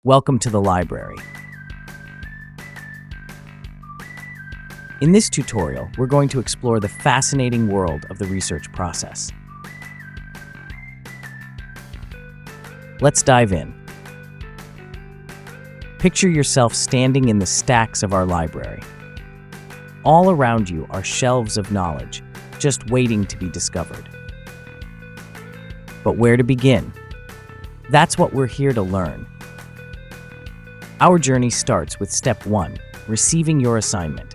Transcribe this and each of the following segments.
Welcome to the library. In this tutorial, we're going to explore the fascinating world of the research process. Let's dive in. Picture yourself standing in the stacks of our library. All around you are shelves of knowledge, just waiting to be discovered. But where to begin? That's what we're here to learn. Our journey starts with step 1, receiving your assignment.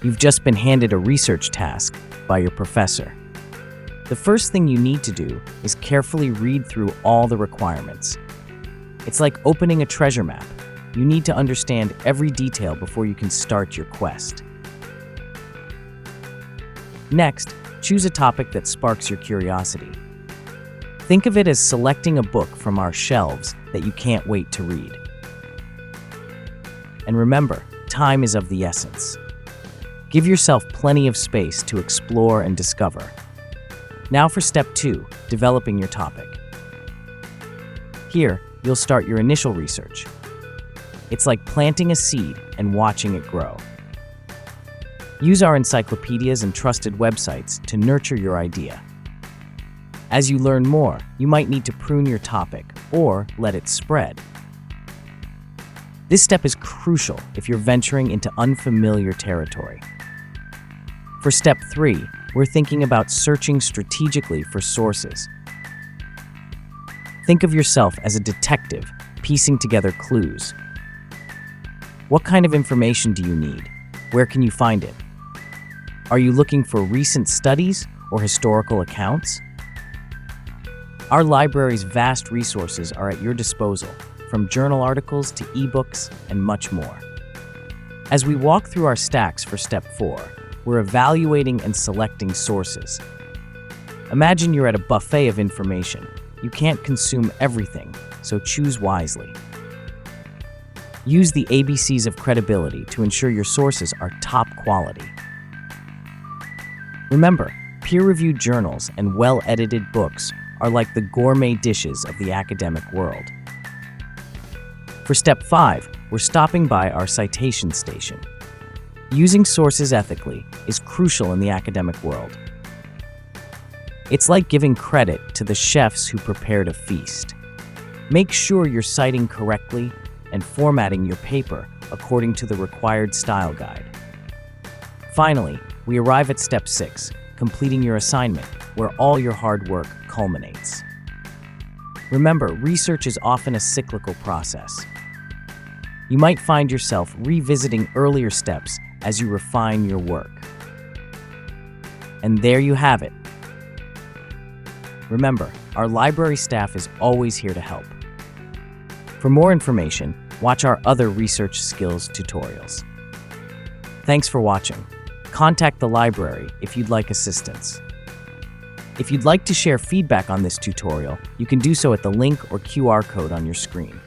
You've just been handed a research task by your professor. The first thing you need to do is carefully read through all the requirements. It's like opening a treasure map. You need to understand every detail before you can start your quest. Next, choose a topic that sparks your curiosity. Think of it as selecting a book from our shelves that you can't wait to read. And remember, time is of the essence. Give yourself plenty of space to explore and discover. Now for step 2, developing your topic. Here, you'll start your initial research. It's like planting a seed and watching it grow. Use our encyclopedias and trusted websites to nurture your idea. As you learn more, you might need to prune your topic or let it spread. This step is crucial if you're venturing into unfamiliar territory. For step 3, we're thinking about searching strategically for sources. Think of yourself as a detective piecing together clues. What kind of information do you need? Where can you find it? Are you looking for recent studies or historical accounts? Our library's vast resources are at your disposal, from journal articles to ebooks and much more. As we walk through our stacks for step 4, we're evaluating and selecting sources. Imagine you're at a buffet of information. You can't consume everything, so choose wisely. Use the ABCs of credibility to ensure your sources are top quality. Remember, peer-reviewed journals and well-edited books are like the gourmet dishes of the academic world. For step 5, we're stopping by our citation station. Using sources ethically is crucial in the academic world. It's like giving credit to the chefs who prepared a feast. Make sure you're citing correctly and formatting your paper according to the required style guide. Finally, we arrive at step 6, completing your assignment, where all your hard work culminates. Remember, research is often a cyclical process. You might find yourself revisiting earlier steps as you refine your work. And there you have it. Remember, our library staff is always here to help. For more information, watch our other research skills tutorials. Thanks for watching. Contact the library if you'd like assistance. If you'd like to share feedback on this tutorial, you can do so at the link or QR code on your screen.